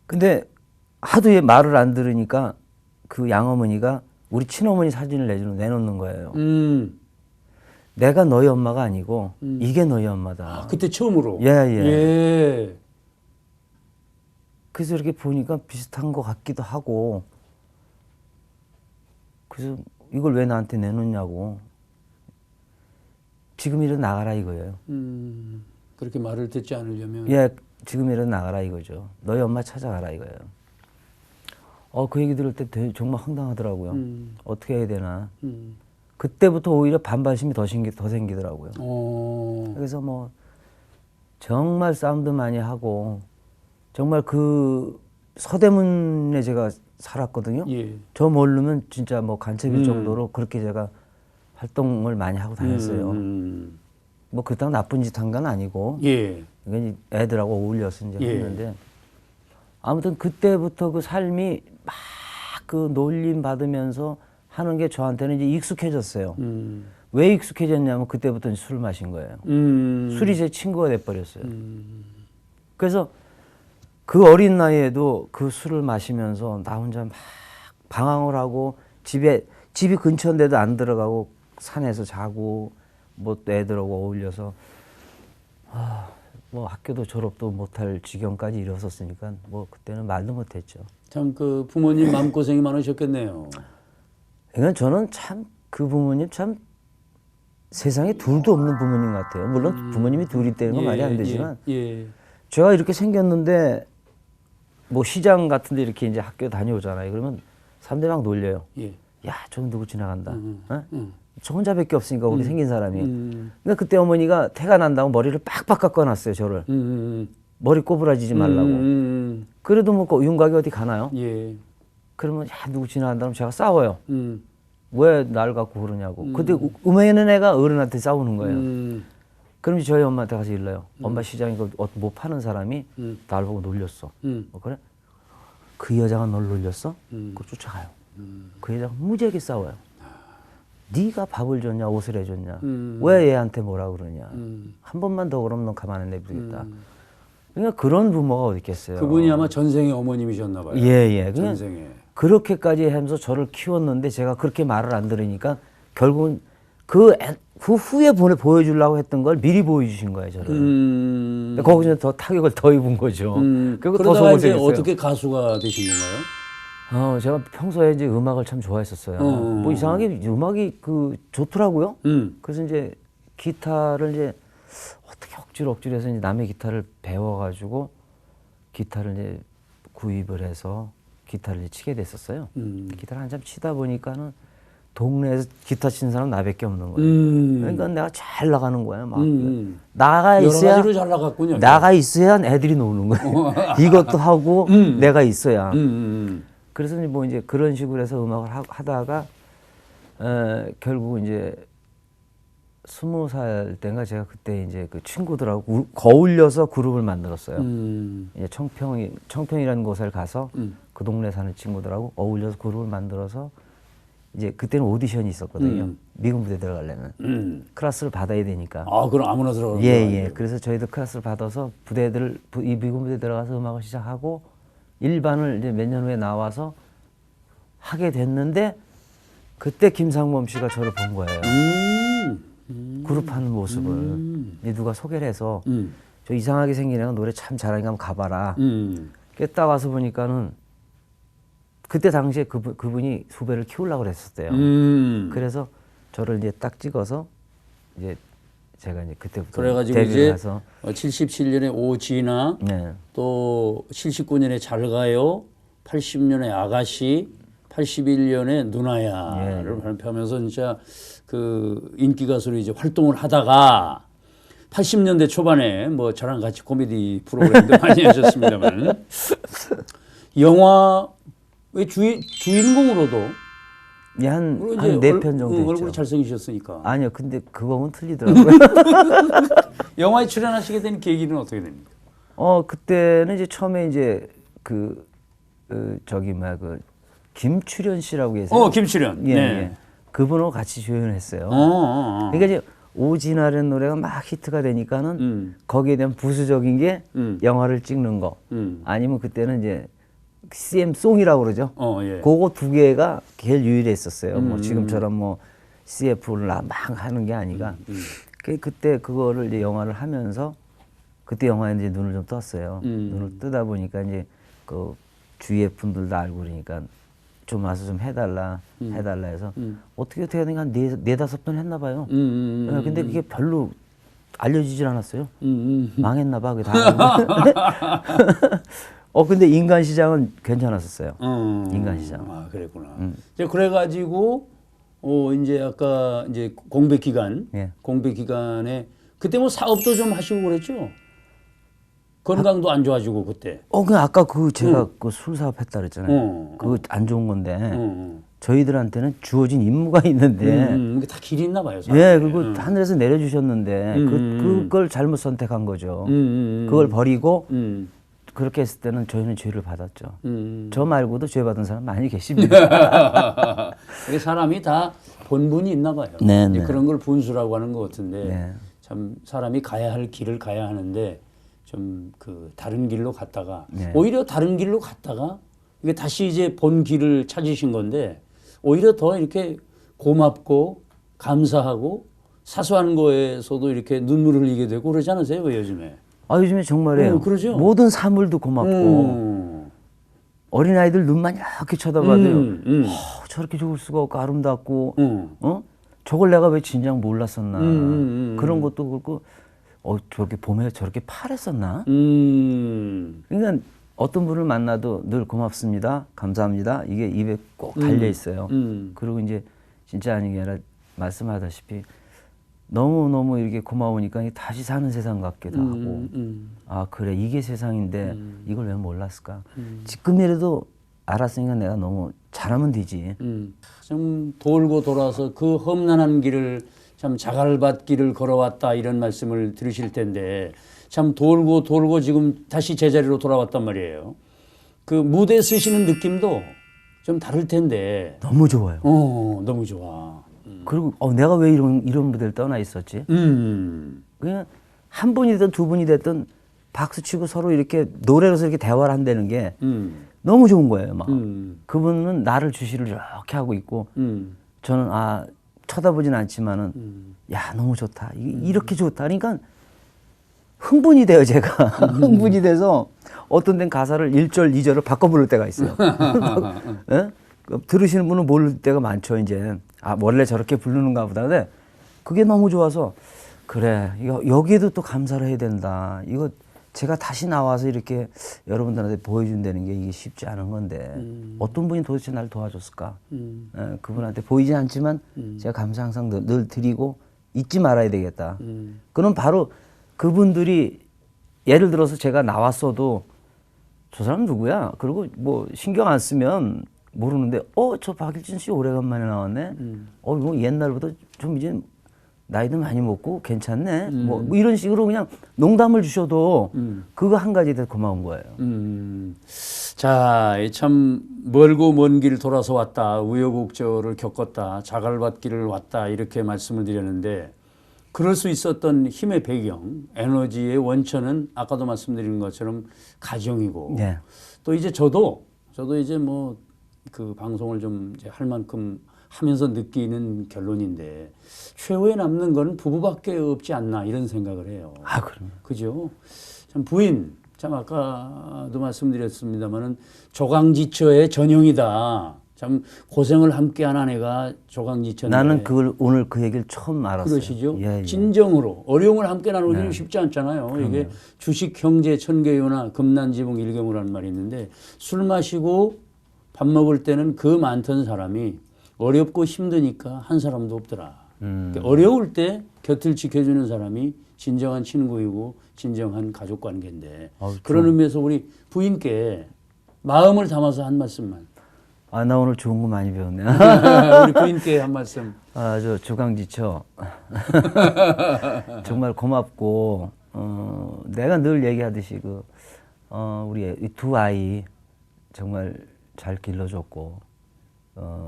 근데 하도 얘 말을 안 들으니까 그 양어머니가 우리 친어머니 사진을 내놓는 거예요. 내가 너희 엄마가 아니고 이게 너희 엄마다. 그때 처음으로. 예. 그래서 이렇게 보니까 비슷한 것 같기도 하고. 그래서 이걸 왜 나한테 내놓냐고. 지금이라도 나가라 이거예요. 그렇게 말을 듣지 않으려면. 예, 지금이라도 나가라 이거죠. 너희 엄마 찾아가라 이거예요. 그 얘기 들을 때 정말 황당하더라고요. 어떻게 해야 되나. 그때부터 오히려 반발심이 더 생기더라고요. 그래서 뭐 정말 싸움도 많이 하고 정말 그 서대문에 제가 살았거든요. 예. 저 모르면 진짜 뭐 간첩일 정도로 그렇게 제가 활동을 많이 하고 다녔어요. 뭐 그렇다고 나쁜 짓 한 건 아니고 예. 애들하고 어울려서 이제 했는데 아무튼 그때부터 그 삶이 막 그 놀림 받으면서 하는 게 저한테는 이제 익숙해졌어요. 왜 익숙해졌냐면 그때부터 술 마신 거예요. 술이 제 친구가 돼버렸어요. 그래서 그 어린 나이에도 그 술을 마시면서 나 혼자 막 방황을 하고 집이 근처인데도 안 들어가고 산에서 자고 뭐 또 애들하고 어울려서 뭐 학교도 졸업도 못할 지경까지 이르렀었으니까 뭐 그때는 말도 못했죠. 참 그 부모님 마음고생이 많으셨겠네요. 그러니까 저는 참 그 부모님 참 세상에 둘도 없는 부모님 같아요. 물론 부모님이 둘이 있다는 건 말이 안 되지만 제가 이렇게 생겼는데 뭐 시장 같은데 이렇게 이제 학교 다녀오잖아요. 그러면 사람들이 막 놀려요. 야, 저건 누구 지나간다. 어? 저 혼자밖에 없으니까 우리 생긴 사람이. 그러니까 그때 어머니가 태가 난다고 머리를 빡빡 깎아놨어요. 저를. 머리 꼬부라지지 말라고. 그래도 뭐 윤곽이 어디 가나요? 그러면 야, 누구 지나간다면 제가 싸워요. 왜 날 갖고 그러냐고. 근데 음해는 애가 어른한테 싸우는 거예요. 그럼 저희 엄마한테 가서 일러요. 엄마 시장에 뭐 파는 사람이 날 보고 놀렸어. 그래? 그 여자가 널 놀렸어? 그거 쫓아가요. 그 여자가 무지하게 싸워요. 네가 밥을 줬냐 옷을 해줬냐 왜 얘한테 뭐라 그러냐 한 번만 더 그러면 넌 가만 안 내버리겠다. 그러니까 그런 부모가 어디 있겠어요. 그분이 아마 전생의 어머님이셨나 봐요. 예. 전생에. 그렇게까지 하면서 저를 키웠는데 제가 그렇게 말을 안 들으니까 결국은 그 후에 보여주려고 했던 걸 미리 보여주신 거예요, 저를. 거기서 더 타격을 더 입은 거죠. 그리고 더 그러다가 이제 소고생했어요. 어떻게 가수가 되신 건가요? 제가 평소에 이제 음악을 참 좋아했었어요. 뭐 이상하게 음악이 좋더라고요. 그래서 이제 기타를 이제 어떻게 억지로 해서 이제 남의 기타를 배워가지고 기타를 이제 구입을 해서 기타를 이제 치게 됐었어요. 기타를 한참 치다 보니까는 동네에서 기타 치는 사람 나밖에 없는 거예요. 그러니까 내가 잘 나가는 거예요. 막 나가 있어야 여러 가지로 잘 나갔군요. 나가 있어야 애들이 노는 거예요. 이것도 하고 내가 있어야. 그래서 뭐 이제 그런 식으로 해서 음악을 하다가 결국 이제 20살 때인가 제가 그때 이제 그 친구들하고 거울려서 그룹을 만들었어요. 이제 청평이라는 곳에 가서 그 동네 사는 친구들하고 어울려서 그룹을 만들어서 이제 그때는 오디션이 있었거든요. 미군 부대 들어가려면 클래스를 받아야 되니까. 아, 그럼 아무나 들어가는 예. 그래서 저희도 클래스를 받아서 이 미군 부대 들어가서 음악을 시작하고 일반을 이제 몇 년 후에 나와서 하게 됐는데 그때 김상범 씨가 저를 본 거예요. 그룹 하는 모습을. 누가 소개를 해서 저 이상하게 생긴 애가 노래 참 잘하니까 한번 가봐라. 딱 와서 보니까는 그때 당시에 그분이 후배를 키우려고 그랬었대요. 그래서 저를 이제 딱 찍어서 이제 제가 이제 그때부터 그래가지고 데뷔를 이제 해서 77년에 오지나 네. 또 79년에 잘가요, 80년에 아가씨, 81년에 누나야를 발표하면서 진짜 그 인기 가수로 이제 활동을 하다가 80년대 초반에 뭐 저랑 같이 코미디 프로그램도 많이 하셨습니다만 영화의 주인공으로도 한 4편 정도 했죠. 얼굴이 잘생기셨으니까. 아니요, 근데 그거는 틀리더라고요. 영화에 출연하시게 된 계기는 어떻게 됩니까? 그때는 이제 처음에 이제 김출연 씨라고 계세요. 김출연. 네. 그분하고 같이 조연을 했어요. 그러니까 이제 오지나라는 노래가 막 히트가 되니까는 거기에 대한 부수적인 게 영화를 찍는 거. 아니면 그때는 이제 CM송이라고 그러죠. 그거 두 개가 제일 유일했었어요. 뭐 지금처럼 뭐 CF를 막 하는 게 아니라. 그때 그거를 이제 영화를 하면서 그때 영화에 이제 눈을 좀 떴어요. 눈을 뜨다 보니까 이제 그 주위의 분들도 알고 그러니까 좀 와서 좀 해달라 해서 어떻게 하니까 한 4-5번 했나 봐요. 근데 그게 별로 알려지질 않았어요. 망했나 봐. 그게 다. 근데 인간시장은 괜찮았었어요. 인간시장. 아, 그랬구나. 그래가지고 이제 아까 이제 공백 기간에 그때 뭐 사업도 좀 하시고 그랬죠. 건강도 안 좋아지고 그때. 그냥 아까 제가 그 술 사업 했다 그랬잖아요. 그거 안 좋은 건데 저희들한테는 주어진 임무가 있는데. 이게 다 길이 있나 봐요. 예, 그리고 하늘에서 내려주셨는데 그걸 잘못 선택한 거죠. 그걸 버리고 그렇게 했을 때는 저희는 죄를 받았죠. 저 말고도 죄 받은 사람 많이 계십니다. 이게 사람이 다 본분이 있나 봐요. 네. 그런 걸 분수라고 하는 것 같은데 참 사람이 가야 할 길을 가야 하는데 좀 그 다른 길로 갔다가 네. 오히려 다른 길로 갔다가 이게 다시 이제 본 길을 찾으신 건데 오히려 더 이렇게 고맙고 감사하고 사소한 거에서도 이렇게 눈물을 흘리게 되고 그러지 않으세요, 요즘에? 아, 요즘에 정말이에요. 그러죠? 모든 사물도 고맙고 어린아이들 눈만 이렇게 쳐다봐도요. 저렇게 좋을 수가 없고 아름답고 저걸 내가 왜 진작 몰랐었나. 그런 것도 그렇고 저렇게 봄에 저렇게 파랬었나. 그러니까 어떤 분을 만나도 늘 고맙습니다, 감사합니다, 이게 입에 꼭 달려 있어요. 그리고 이제 진짜 아닌 게 아니라 말씀하다시피 너무너무 이렇게 고마우니까 다시 사는 세상 같기도 하고 아 그래 이게 세상인데 이걸 왜 몰랐을까. 지금이라도 알았으니까 내가 너무 잘하면 되지. 좀 돌고 돌아서 그 험난한 길을 참 자갈밭길을 걸어왔다 이런 말씀을 들으실 텐데 참 돌고 돌고 지금 다시 제자리로 돌아왔단 말이에요. 그 무대 쓰시는 느낌도 좀 다를 텐데 너무 좋아요. 너무 좋아. 그리고 내가 왜 이런 무대를 떠나 있었지? 그냥 한 분이든 두 분이 됐든 박수 치고 서로 이렇게 노래로서 이렇게 대화를 한다는 게 너무 좋은 거예요. 막 그분은 나를 주시를 이렇게 하고 있고 저는 쳐다보진 않지만은 야 너무 좋다. 이렇게 좋다. 그러니까 흥분이 돼요 제가. 흥분이 돼서 어떤 데는 가사를 1절, 2절을 바꿔 부를 때가 있어요. 네? 들으시는 분은 모를 때가 많죠 이제. 원래 저렇게 부르는가 보다. 근데 그게 너무 좋아서 그래 여기에도 또 감사를 해야 된다. 이거 제가 다시 나와서 이렇게 여러분들한테 보여준다는 게 이게 쉽지 않은 건데 어떤 분이 도대체 날 도와줬을까. 그분한테 보이지 않지만 제가 감사 항상 늘 드리고 잊지 말아야 되겠다. 그럼 바로 그분들이 예를 들어서 제가 나왔어도 저 사람 누구야? 그리고 뭐 신경 안 쓰면 모르는데 저 박일진 씨 오래간만에 나왔네. 뭐 옛날보다 좀 이제 나이도 많이 먹고 괜찮네. 뭐 이런 식으로 그냥 농담을 주셔도 그거 한 가지에 대해서 고마운 거예요. 자, 참 멀고 먼 길 돌아서 왔다. 우여곡절을 겪었다. 자갈밭길을 왔다. 이렇게 말씀을 드렸는데 그럴 수 있었던 힘의 배경, 에너지의 원천은 아까도 말씀드린 것처럼 가정이고 네. 또 이제 저도 이제 뭐 그 방송을 좀 이제 할 만큼 하면서 느끼는 결론인데 최후에 남는 거는 부부밖에 없지 않나 이런 생각을 해요. 그럼. 그죠? 참 부인, 참 아까도 말씀드렸습니다만은 조강지처의 전형이다. 참 고생을 함께한 아내가 조강지처인데. 나는 그걸 오늘 그 얘기를 처음 알았어요. 그러시죠? 예. 진정으로 어려움을 함께 나누기는 쉽지 않잖아요. 그럼요. 이게 주식 형제 천개요나 금난지붕 일개무라는 말이 있는데 술 마시고 밥 먹을 때는 그 많던 사람이 어렵고 힘드니까 한 사람도 없더라. 그러니까 어려울 때 곁을 지켜주는 사람이 진정한 친구이고 진정한 가족 관계인데 그런 의미에서 우리 부인께 마음을 담아서 한 말씀만. 나 오늘 좋은 거 많이 배웠네. 우리 부인께 한 말씀. 저 조강지처 정말 고맙고 내가 늘 얘기하듯이 우리 이 두 아이 정말 잘 길러줬고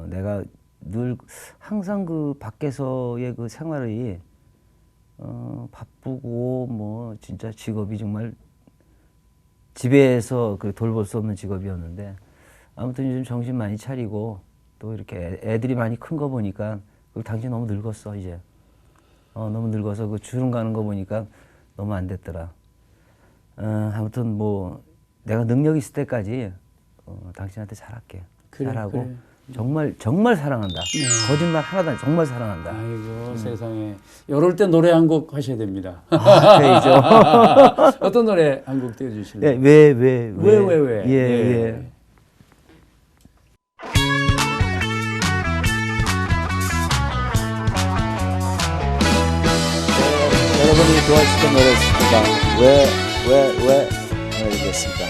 내가 늘 항상 그 밖에서의 그 생활이 바쁘고 뭐 진짜 직업이 정말 집에서 그 돌볼 수 없는 직업이었는데 아무튼 요즘 정신 많이 차리고 또 이렇게 애들이 많이 큰 거 보니까 당신 너무 늙었어 이제. 너무 늙어서 그 주름 가는 거 보니까 너무 안 됐더라. 아무튼 뭐 내가 능력 있을 때까지 당신한테 잘할게. 잘하고 그래. 정말 사랑한다. 거짓말 하나도 안 정말 사랑한다. 아이고 세상에. 이럴 때 노래 한 곡 하셔야 됩니다. 그래죠. 어떤 노래 한 곡 띄워주실래요? 왜. 예. 여러분이 좋아하시던 노래 있습니다. 왜 해드리겠습니다.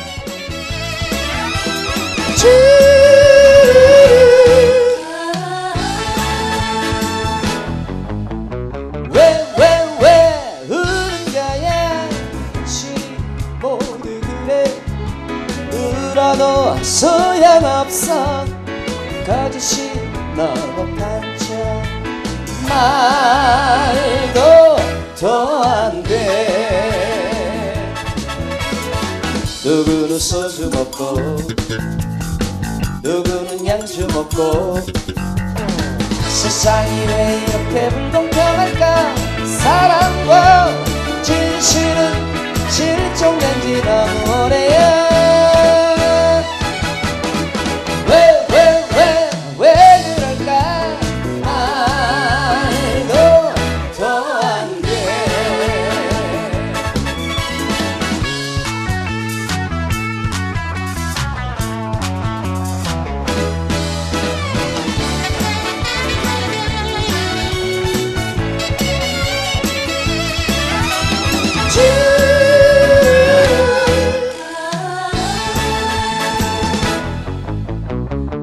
왜 흐른가야 모두 그래 울어도 소용없어 거짓이 너무 반짝 말도 더 안 돼 누구는 소주 먹고 누구는 양주 먹고 세상이 왜 이렇게 불공평할까 사랑과 진실은 실종된 지 너무 오래야 왜 그럴까 말도 더 안 돼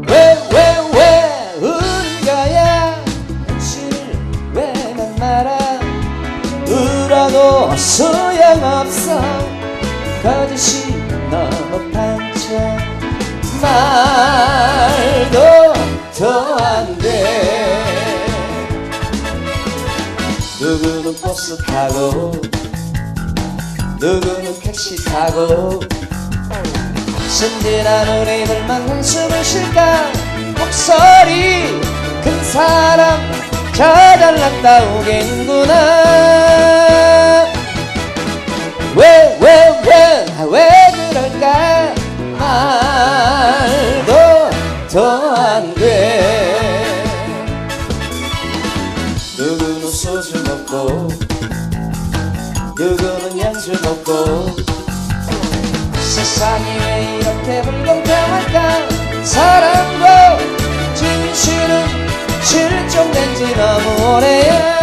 왜 우는 거야 현실을 왜난 말아 울어도 소용없어 거짓이 너무 반짝 말도 더 안돼 누구는 버스 타고 누구는 택시 타고 순진한 우리들만 한숨을 쉴까 목소리 큰 사람 저 잘났다 오겠구나 왜 그럴까 말도 더 안돼 누구는 소주 먹고 누구는 양주 먹고 세상이 왜 이렇게 불공평할까 사랑과 진실은 실종된 지 너무 오래야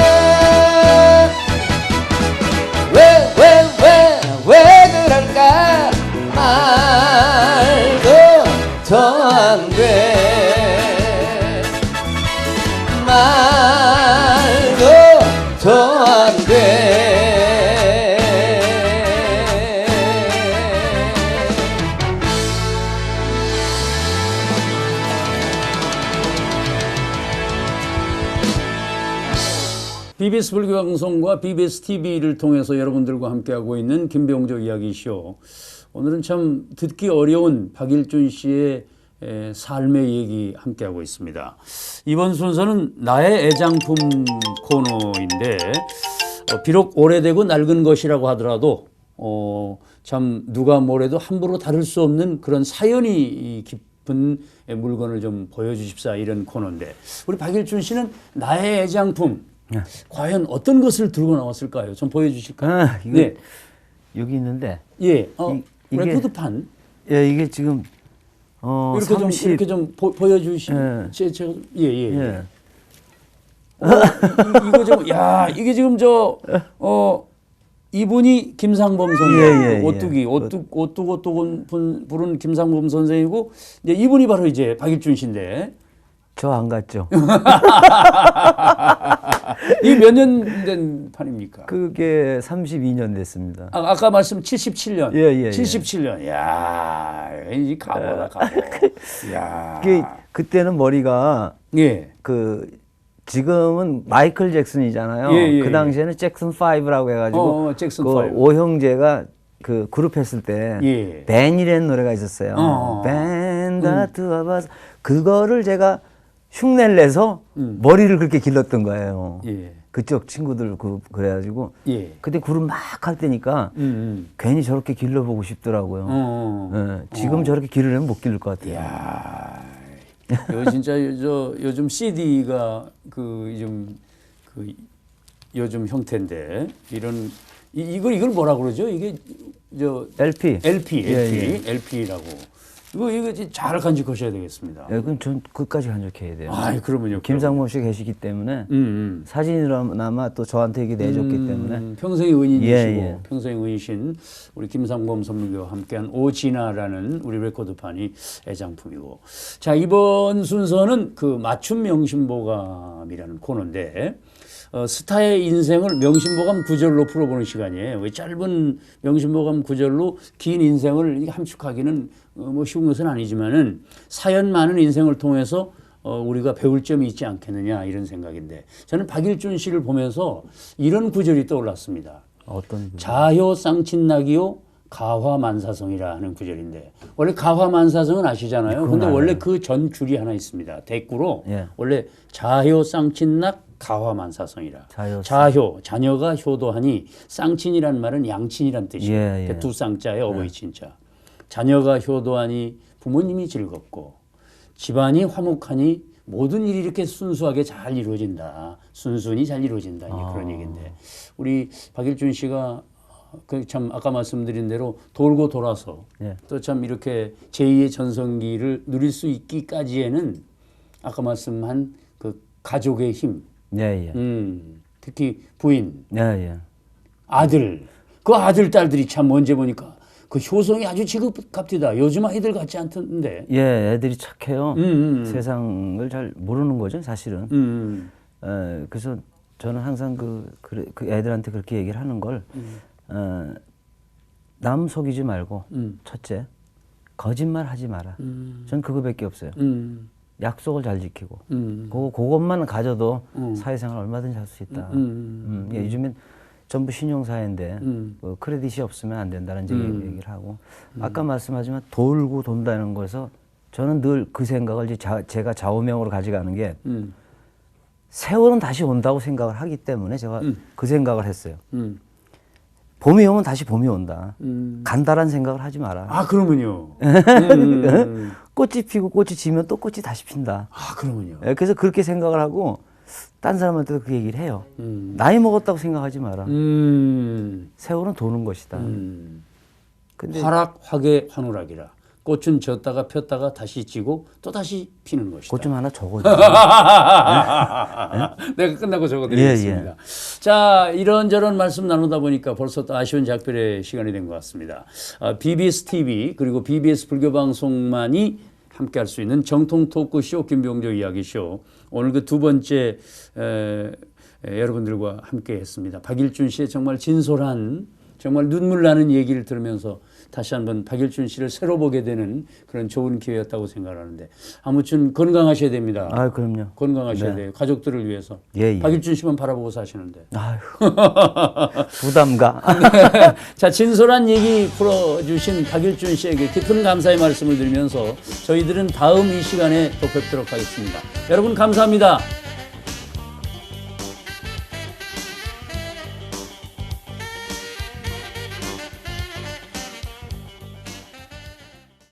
왜 그럴까 말도 더 안돼 말도 더 안돼 BBS 불교방송과 BBS TV를 통해서 여러분들과 함께하고 있는 김병조 이야기쇼. 오늘은 참 듣기 어려운 박일준 씨의 삶의 얘기 함께하고 있습니다. 이번 순서는 나의 애장품 코너인데 비록 오래되고 낡은 것이라고 하더라도 참 누가 뭐래도 함부로 다룰 수 없는 그런 사연이 깊은 물건을 좀 보여주십사 이런 코너인데 우리 박일준 씨는 나의 애장품 과연 어떤 것을 들고 나왔을까요? 좀 보여주실까요? 이거 네. 여기 있는데. 예. 이게 레코드판. 예, 이게 지금 이렇게 30. 좀 이렇게 좀 보여주시면 예. 제가 예. 예. 이거 좀 야 이게 지금 이분이 김상범 선생 예. 오뚝 부른 김상범 선생이고 이제 이분이 바로 이제 박일준 씨인데. 저 안 갔죠. 이게 몇 년 된 판입니까? 그게 32년 됐습니다. 아까 말씀 77년. 예. 77년. 야, 이 가보다 가보. 야. 그때는 머리가 예. 지금은 마이클 잭슨이잖아요. 예. 그 당시에는 잭슨 5라고 해가지고 잭슨 그 5. 오형제가 그 그룹 했을 때 예. 벤이라는 노래가 있었어요. 벤다 투아바스 그거를 제가 흉내를 내서 머리를 그렇게 길렀던 거예요. 예. 그쪽 친구들 그래가지고 예. 그때 그룹 막 할 때니까 괜히 저렇게 길러보고 싶더라고요. 예, 지금 저렇게 기르려면 못 기를 것 같아요. 야, 이거 진짜 요즘 CD가 요즘 형태인데 이런 이걸 뭐라 그러죠? 이게 LP. LP라고. 이거 잘 간직하셔야 되겠습니다. 예, 그럼 전 끝까지 간직해야 돼요. 그러면요. 김상범 씨 계시기 때문에 사진이나마 또 저한테 이게 내줬기 때문에 평생의 은인이시고 예. 평생의 은이신 우리 김상범 선물교와 함께한 오진아라는 우리 레코드판이 애장품이고 자 이번 순서는 그 맞춤 명심보감이라는 코너인데 스타의 인생을 명심보감 구절로 풀어보는 시간이에요. 왜 짧은 명심보감 구절로 긴 인생을 함축하기는 뭐 쉬운 것은 아니지만은 사연 많은 인생을 통해서 우리가 배울 점이 있지 않겠느냐 이런 생각인데 저는 박일준 씨를 보면서 이런 구절이 떠올랐습니다. 어떤 자효 쌍친나기요 가화만사성이라 하는 구절인데 원래 가화만사성은 아시잖아요. 근데 알아요. 원래 그 전 줄이 하나 있습니다. 대꾸로 예. 원래 자효 쌍친낙 가화만사성이라. 자효 자녀가 효도하니 쌍친이란 말은 양친이란 뜻이에요. 예, 예. 두 쌍자에 어버이 친자. 자녀가 효도하니 부모님이 즐겁고 집안이 화목하니 모든 일이 이렇게 순수하게 잘 이루어진다. 순순히 잘 이루어진다. 이제 그런 얘기인데 우리 박일준 씨가 그 참 아까 말씀드린 대로 돌고 돌아서 예. 또 참 이렇게 제2의 전성기를 누릴 수 있기까지에는 아까 말씀한 그 가족의 힘, 예, 예. 특히 부인, 예, 예. 아들, 그 아들 딸들이 참 언제 보니까 그 효성이 아주 지극합디다. 요즘 아이들 같지 않던데. 예, 애들이 착해요. 세상을 잘 모르는 거죠, 사실은. 그래서 저는 항상 그 애들한테 그렇게 얘기를 하는 걸, 남 속이지 말고, 첫째, 거짓말 하지 마라. 전 그거밖에 없어요. 약속을 잘 지키고, 그것만 가져도 사회생활 얼마든지 할 수 있다. 예, 요즘엔 전부 신용사회인데 그 크레딧이 없으면 안 된다는 얘기를 하고 아까 말씀하지만 돌고 돈다는 거에서 저는 늘 그 생각을 제가 좌우명으로 가져가는 게 세월은 다시 온다고 생각을 하기 때문에 제가 그 생각을 했어요. 봄이 오면 다시 봄이 온다. 간다란 생각을 하지 마라. 아, 그러면요. 꽃이 피고 꽃이 지면 또 꽃이 다시 핀다. 아, 그러면요. 예, 그래서 그렇게 생각을 하고 딴 사람한테도 그 얘기를 해요. 나이 먹었다고 생각하지 마라. 세월은 도는 것이다. 근데 화락, 화개, 환우락이라. 꽃은 졌다가 폈다가 다시 지고 또 다시 피는 것이다. 꽃 좀 하나 적어줘. 내가 끝나고 적어드리겠습니다. 예, 예. 자, 이런저런 말씀 나누다 보니까 벌써 또 아쉬운 작별의 시간이 된 것 같습니다. BBS TV 그리고 BBS 불교방송만이 함께할 수 있는 정통 토크쇼 김병조 이야기쇼. 오늘 그 두 번째 여러분들과 함께했습니다. 박일준 씨의 정말 진솔한 정말 눈물 나는 얘기를 들으면서 다시 한번 박일준 씨를 새로 보게 되는 그런 좋은 기회였다고 생각하는데 아무튼 건강하셔야 됩니다. 아, 그럼요. 건강하셔야 돼요. 가족들을 위해서. 예, 예. 박일준 씨만 바라보고 사시는데. 아유, 부담가. 자, 진솔한 얘기 풀어주신 박일준 씨에게 깊은 감사의 말씀을 드리면서 저희들은 다음 이 시간에 또 뵙도록 하겠습니다. 여러분 감사합니다.